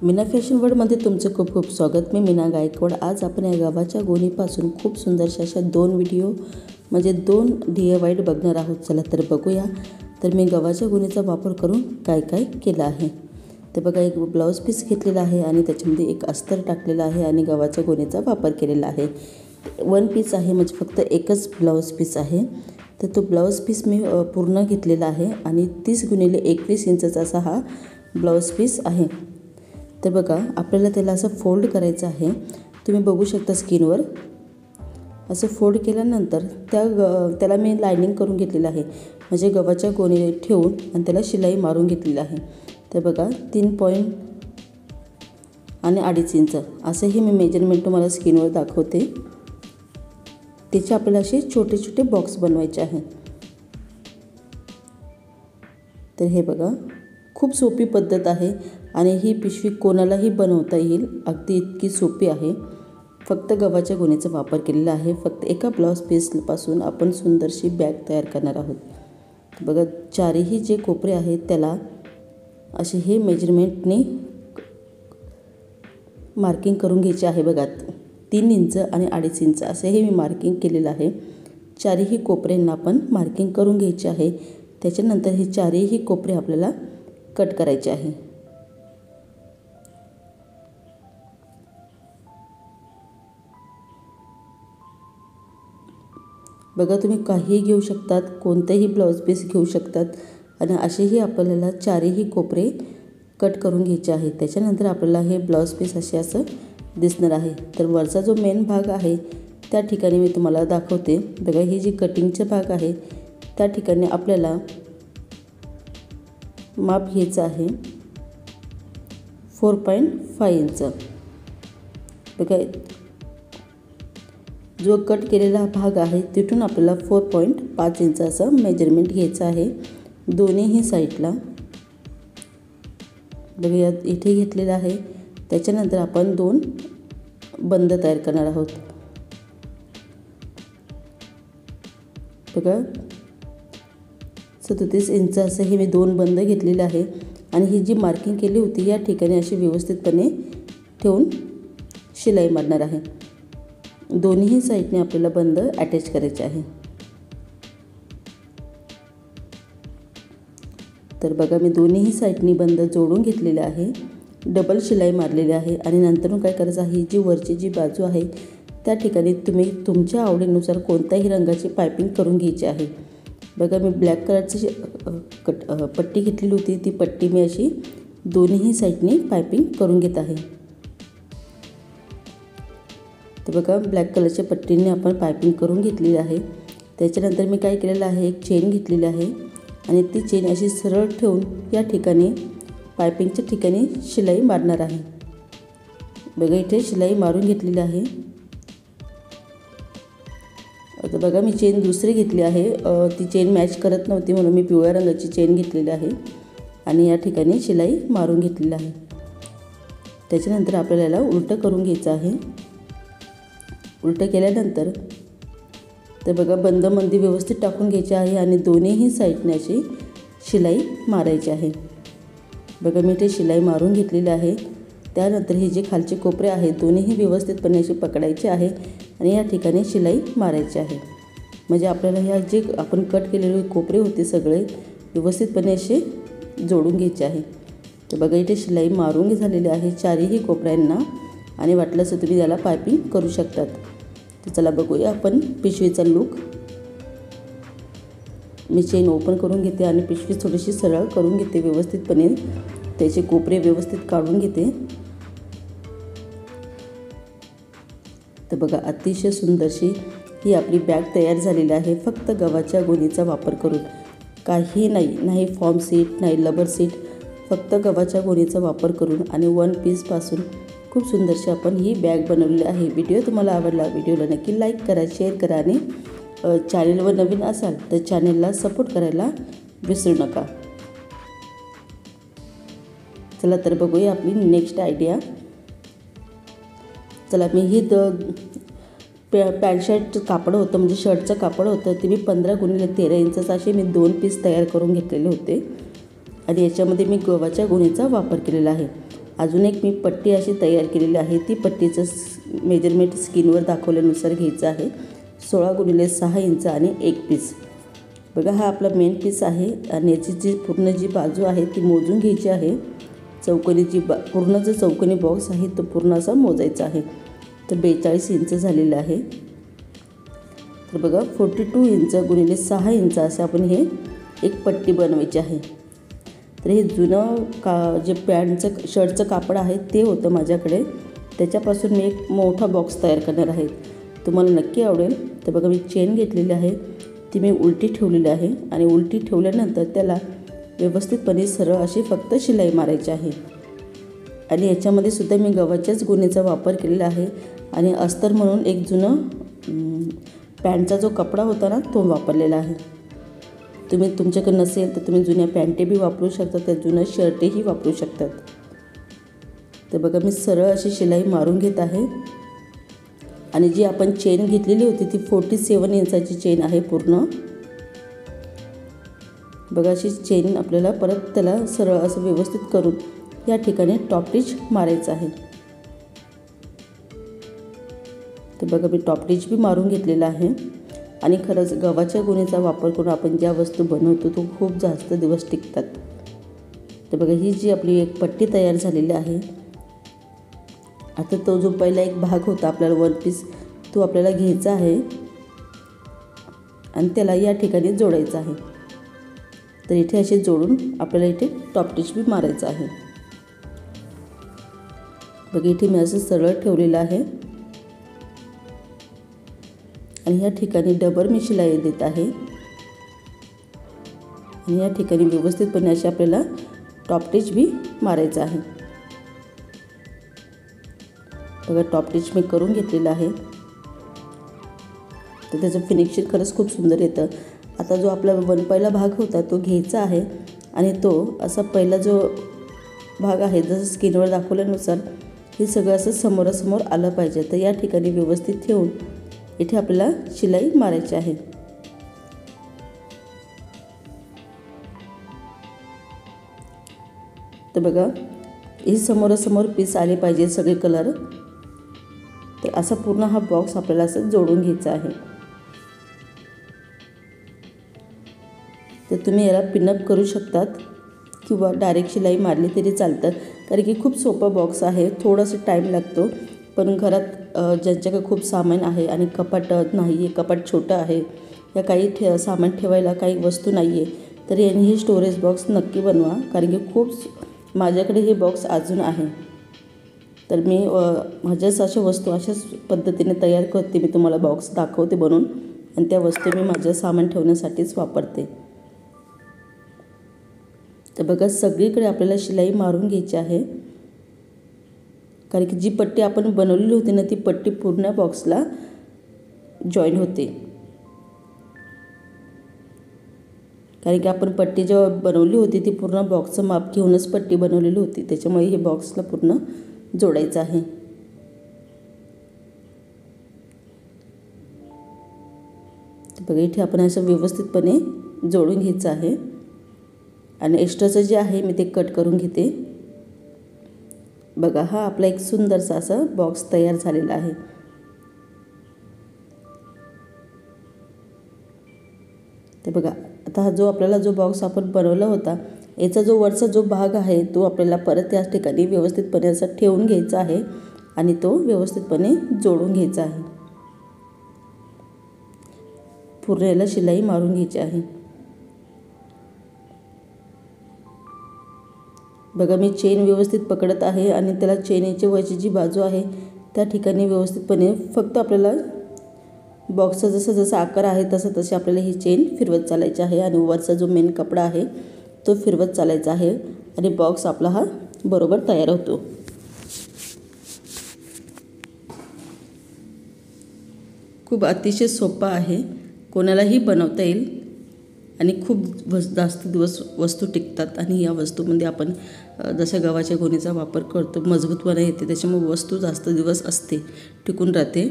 Meena fashion वर्ल्डमध्ये तुमचं खूप खूप स्वागत। मी मीना गायकवाड। आज आपण या गव्हाच्या गोणीपासून खूप सुंदरशा अशा दोन व्हिडिओ म्हणजे दोन DIY बघणार आहोत। चला तर बघूया। तर मी गव्हाच्या गोणीचा वापर करून काय काय केलं आहे ते बघा। एक ब्लाउज पीस घेतलेला आहे आणि त्याच्यामध्ये एक अस्तर टाकलेला आहे आणि गव्हाच्या गोणीचा वापर केलेला आहे। वन पीस आहे म्हणजे फक्त एकच ब्लाउज पीस आहे। तर तो ब्लाउज पीस मी पूर्ण घेतलेला आहे आणि 30 गुणिले 21 इंचचा असा हा ब्लाउज पीस आहे। तर बघा आपल्याला त्याला असं फोल्ड करायचं आहे। तुम्ही बघू शकता स्क्रीनवर असं फोल्ड केल्यानंतर त्याला मी लाइनिंग करून घेतलेलं आहे म्हणजे गव्हाच्या गोणी ठेवून आणि त्याला शिलाई मारून घेतलेली आहे। तर बघा 3 पॉइंट आणि 2.5 इंच असं हे मी मेजरमेंट तुम्हाला स्क्रीनवर दाखवते। त्याचे आपल्याला असे छोटे छोटे बॉक्स बनवायचे आहे। तर हे बघा खूप सोपी पद्धत आहे आणि ही पिशवी कोणालाही बनवता येईल, अगदी इतकी सोपी आहे। फक्त गव्हाच्या गोणीचा वापर केलेला आहे। फक्त एका ब्लाउज पीसपासून आपण सुंदरशी बॅग तयार करणार आहोत। बघा चारही जे कोपरे आहेत त्याला असे हे मेजरमेंटने मार्किंग करून घ्यायचे आहे। बघा 3 इंच आणि 2.5 इंच असे हे मी मार्किंग केलेलं आहे। चारही कोपऱ्यांना आपण मार्किंग करून घ्यायचे आहे। त्याच्यानंतर हे चारही कोपरे आपल्याला कट करायचे आहे। बघा तुम्ही काहीही घेऊ शकतात, कोणतेही ब्लाउज पीस घेऊ शकतात आणि असेही आपल्याला चारही कोपरे कट करून घ्यायचे आहेत। त्याच्यानंतर आपल्याला हे ब्लाउज पीस असं दिसणार आहे। तर वरचा जो मेन भाग आहे त्या ठिकाणी मी तुम्हाला दाखवते। बघा ही जी कटिंगचा भाग आहे त्या ठिकाणी आपल्याला माप घ्यायचं आहे 4.5 इंच। बघा जो कट केलेला भाग आहे तिथून आपल्याला 4.5 इंच असं मेजरमेंट घ्यायचं आहे दोन्हीही साईडला। बघा इथे घेतलेलं आहे। त्याच्यानंतर आपण 2 बंद तयार करणार आहोत। बघा 37 इंच असं हे मी 2 बंद घेतलेले आहे आणि ही जी मार्किंग केली होती या ठिकाणी अशी व्यवस्थितपणे ठेवून शिलाई मारणार आहे। दोन्ही साईडने आपल्याला बंद अटॅच करायचे आहे। तर बघा मी दोन्ही साईडनी बंद जोडून घेतलेले आहे, डबल शिलाई मारलेली आहे आणि नंतर काय करायचं आहे जी वरची जी बाजू आहे त्या ठिकाणी तुम्ही तुमच्या आवडीनुसार कोणत्याही रंगाची पाइपिंग करून घ्यायची आहे। बघा मी ब्लॅक कलरची पट्टी घेतलेली होती, ती पट्टी मी अशी दोन्ही साईडनी पाइपिंग करून घेत आहे। तर बघा ब्लॅक कलरच्या पट्टीने आपण पाइपिंग करून घेतलेली आहे। त्याच्यानंतर मी काय केलेलं आहे एक चेन घेतलेली आहे आणि ती चेन अशी सरळ ठेवून या ठिकाणी पाइपिंगच्या ठिकाणी शिलाई मारणार आहे। बघा इथे शिलाई मारून घेतलेली आहे। आता बघा मी चेन दुसरी घेतली आहे, ती चेन मॅच करत नव्हती म्हणून मी पिवळ्या रंगाची चेन घेतलेली आहे आणि या ठिकाणी शिलाई मारून घेतलेली आहे। त्याच्यानंतर आपल्याला याला उलटं करून घ्यायचं आहे। उलटं केल्यानंतर तर बघा बंदमंदी व्यवस्थित टाकून घ्यायची आहे आणि दोन्हीही साईडने अशी शिलाई मारायची आहे। बघा मी ते शिलाई मारून घेतलेली आहे। त्यानंतर हे जे खालचे कोपरे आहेत दोन्हीही व्यवस्थितपणे असे पकडायचे आहे आणि या ठिकाणी शिलाई मारायची आहे म्हणजे आपल्याला ह्या जे आपण कट केलेले कोपरे होते सगळे व्यवस्थितपणे असे जोडून घ्यायचे आहे। तर बघा इथे शिलाई मारून झालेली आहे चारही कोपऱ्यांना आणि वाटलं असं तुम्ही याला पाइपिंग करू शकतात। तर चला बघूया आपण पिशवीचा लुक। मी चेन ओपन करून घेते आणि पिशवी थोडीशी सरळ करून घेते, व्यवस्थितपणे त्याचे कोपरे व्यवस्थित काढून घेते। तर बघा अतिशय सुंदरशी ही आपली बॅग तयार झालेली आहे फक्त गव्हाच्या गोणीचा वापर करून। काही नाही फॉर्म सीट नाही लबर सीट, फक्त गव्हाच्या गोणीचा वापर करून आणि वन पीसपासून खूप सुंदरशी आपण ही बॅग बनवलेली आहे। व्हिडिओ तुम्हाला आवडला व्हिडिओला नक्की लाईक करा, शेअर करा आणि चॅनलवर नवीन असाल तर चॅनलला सपोर्ट करायला विसरू नका। चला तर बघूया आपली नेक्स्ट आयडिया। चला मी ही पॅन्ट शर्ट कापड होतं म्हणजे शर्टचं कापड होतं ते मी 15 गुणिले 13 इंचचं असे मी 2 पीस तयार करून घेतलेले होते आणि याच्यामध्ये मी गव्हाच्या गोणीचा वापर केलेला आहे। अजून एक मी पट्टी अशी तयार केलेली आहे. ती पट्टीचं मेजरमेंट स्क्रीनवर दाखवल्यानुसार घ्यायचं आहे. 16x6 इंच आणि 1 पीस. बघा हा आपला मेन पीस आहे आणि याची जी पूर्ण जी बाजू आहे ती मोजून घ्यायची आहे. चौकोनी पूर्ण जो चौकोनी बॉक्स आहे तो पूर्ण असा मोजायचा आहे. तर 42 इंच झालेलं आहे. तर बघा 42 इंच गुणिले 6 इंच असं आपण हे एक पट्टी बनवायची आहे. तर हे जुनं जे पॅन्टचं शर्टचं कापड आहे ते होतं माझ्याकडे. त्याच्यापासून मी एक मोठा बॉक्स तयार करणार आहे. तुम्हाला नक्की आवडेल. तर बघा मी चेन घेतलेली आहे, ती मी उलटी ठेवलेली आहे आणि उलटी ठेवल्यानंतर त्याला व्यवस्थितपणे सरळ अशी फक्त शिलाई मारायची आहे. आणि याच्यामध्ये सुद्धा मी गव्हाच्याच गुणीचा वापर केलेला आहे आणि अस्तर म्हणून एक जुनं पॅन्टचा जो कपडा होता ना तो वापरलेला आहे. तुम्ही तुमच्याकडे नसेल तर तुम्ही जुन्या पॅन्टे बी वापरू शकता, त्या जुनं शर्टेही वापरू शकतात. तर बघा मी सरळ अशी शिलाई मारून घेत आहे. आणि जी आपण चेन घेतलेली होती ती 47 इंचाची चेन आहे पूर्ण. बघा अशी चेन आपल्याला परत त्याला सरळ असं व्यवस्थित करून या ठिकाणी टॉप टिच मारायचं आहे. तर बघा मी टॉप टिच बी मारून घेतलेला आहे. आणि खरंच गव्हाच्या गुणीचा वापर करून आपण ज्या वस्तू बनवतो तो खूप जास्त दिवस टिकतात. तर बघा ही जी आपली एक पट्टी तयार झालेली आहे. आता तो जो पहिला एक भाग होता आपल्याला 1 पीस तो आपल्याला घ्यायचा आहे आणि त्याला या ठिकाणी जोडायचं आहे. तर इथे असे जोडून आपल्याला इथे टॉप टिच बी मारायचं आहे. बघा इथे मी असं सरळ ठेवलेलं आहे आणि या ठिकाणी डबल मी शिलाई देत आहे आणि या ठिकाणी व्यवस्थितपणे असे आपल्याला टॉप टिच बी मारायचं आहे. बघा टॉप टिच मी करून घेतलेलं आहे. तर त्याचं फिनिशिंग खरंच खूप सुंदर येतं. आता जो आपला पहिला भाग होता तो घ्यायचा आहे आणि तो असा पहिला जो भाग आहे जसं स्क्रीनवर दाखवल्यानुसार हे सगळं असं समोरासमोर आलं पाहिजे. तर या ठिकाणी व्यवस्थित ठेवून इथे आपल्याला शिलाई मारायची आहे. तर बघा हे समोरासमोर पीस आले पाहिजे सगळे कलर. तर असा पूर्ण हा बॉक्स आपल्याला असं जोडून घ्यायचा आहे. तर तुम्ही याला पिनअप करू शकतात किंवा डायरेक्ट शिलाई मारली तरी चालतं. कारण की खूप सोपा बॉक्स आहे. थोडासा टाईम लागतो पण घरात ज्यांच्याकडे खूप सामान आहे आणि कपाट नाही आहे, कपाट छोटं आहे या काही सामान ठेवायला काही वस्तू नाही आहे तर यांनी हे स्टोरेज बॉक्स नक्की बनवा. कारण की खूप माझ्याकडे हे बॉक्स अजून आहे. तर मी माझ्याच अशा वस्तू अशाच पद्धतीने तयार करते. मी तुम्हाला बॉक्स दाखवते बनवून आणि त्या वस्तू मी माझं सामान ठेवण्यासाठीच वापरते. तर बघा सगळीकडे आपल्याला शिलाई मारून घ्यायची आहे. कारण की जी पट्टी आपण बनवलेली होती ना ती पट्टी पूर्ण बॉक्सला जॉईन होते. कारण की आपण पट्टी जेव्हा बनवली होती ती पूर्ण बॉक्सचं माप घेऊनच पट्टी बनवलेली होती. त्याच्यामुळे हे बॉक्सला पूर्ण जोडायचं आहे. तर बघा इथे आपण असं व्यवस्थितपणे जोडून घ्यायचं आहे आणि एक्स्ट्राचं जे आहे मी ते कट करून घेते. बघा हा आपला एक सुंदरसा असा बॉक्स तयार झालेला आहे. तर बघा आता हा जो आपल्याला जो बॉक्स आपण बनवला होता याचा जो वरचा जो भाग आहे तो आपल्याला परत त्याच ठिकाणी व्यवस्थितपणे असा ठेवून घ्यायचा आहे आणि तो व्यवस्थितपणे जोडून घ्यायचा आहे. पूर्ण याला शिलाई मारून घ्यायची आहे. बघा मी चेन व्यवस्थित पकडत आहे आणि त्याला चेनीच्या वरची जी बाजू आहे त्या ठिकाणी व्यवस्थितपणे फक्त आपल्याला बॉक्सचा जसा जसा आकार आहे तसे आपल्याला ही चेन फिरवत चालायची आहे आणि वरचा जो मेन कपडा आहे तो फिरवत चालायचा आहे आणि बॉक्स आपला हा बरोबर तयार होतो. खूप अतिशय सोपा आहे. कोणालाही बनवता येईल आणि खूप जास्त दिवस वस्तू टिकतात. आणि या वस्तूमध्ये आपण जसं गव्हाच्या गोणीचा वापर करतो मजबूतपणा येते त्याच्यामुळे वस्तू जास्त दिवस असते टिकून राहते.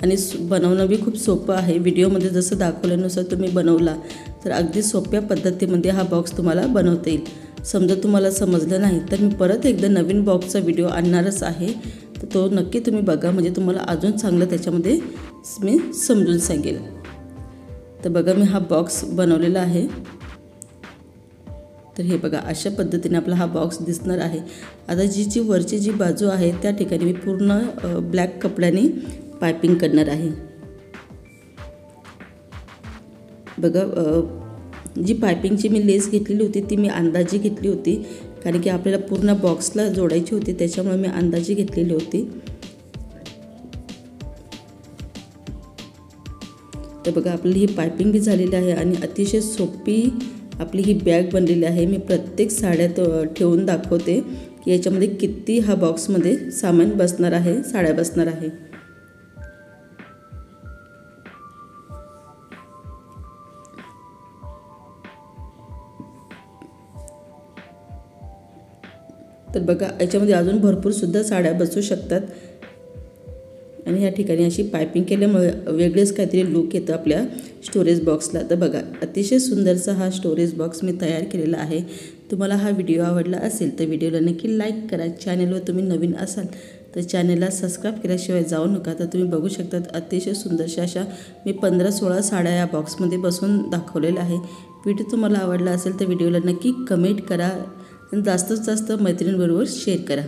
आणि बनवणं बी खूप सोपं आहे. व्हिडिओमध्ये जसं दाखवल्यानुसार तुम्ही बनवला तर अगदी सोप्या पद्धतीमध्ये हा बॉक्स तुम्हाला बनवता येईल. समजा तुम्हाला समजलं नाही तर मी परत एकदा नवीन बॉक्सचा व्हिडिओ आणणारच आहे, तर तो नक्की तुम्ही बघा, म्हणजे तुम्हाला अजून चांगलं त्याच्यामध्ये मी समजून सांगेल. तर बघा मी हा बॉक्स बनवलेला आहे. तर हे बघा अशा पद्धतीने आपला हा बॉक्स दिसणार आहे. आता जी वरची जी बाजू आहे त्या ठिकाणी मी पूर्ण ब्लॅक कपड्याने पायपिंग करणार आहे. बघा जी पायपिंगची मी लेस घेतलेली होती ती मी अंदाजे घेतली होती, कारण की आपल्याला पूर्ण बॉक्सला जोडायची होती, त्याच्यामुळे मी अंदाजे घेतलेली होती. तर बघा आपली ही पायपिंग बी झालेली आहे आणि अतिशय सोपी आपली ही बॅग बनलेली आहे. मी प्रत्येक साड्यात ठेवून दाखवते की याच्यामध्ये किती हा बॉक्समध्ये सामान बसणार आहे, साड्या बसणार आहे. तर बघा याच्यामध्ये अजून भरपूर सुद्धा साड्या बसू शकतात आणि या ठिकाणी अशी पायपिंग केल्यामुळे वेगळेच काहीतरी लुक येतं आपल्या स्टोरेज बॉक्सला. तर बघा अतिशय सुंदरसा हा स्टोरेज बॉक्स मी तयार केलेला आहे. तुम्हाला हा व्हिडिओ आवडला असेल तर व्हिडिओला नक्की लाईक करा. चॅनलवर तुम्ही नवीन असाल तर चॅनलला सबस्क्राईब केल्याशिवाय जाऊ नका. तर तुम्ही बघू शकतात अतिशय सुंदरशा अशा मी 15-16 साड्या या बॉक्समध्ये बसवून दाखवलेल्या आहे. व्हिडिओ तुम्हाला आवडला असेल तर व्हिडिओला नक्की कमेंट करा आणि जास्तीत जास्त मैत्रिणींबरोबर शेअर करा.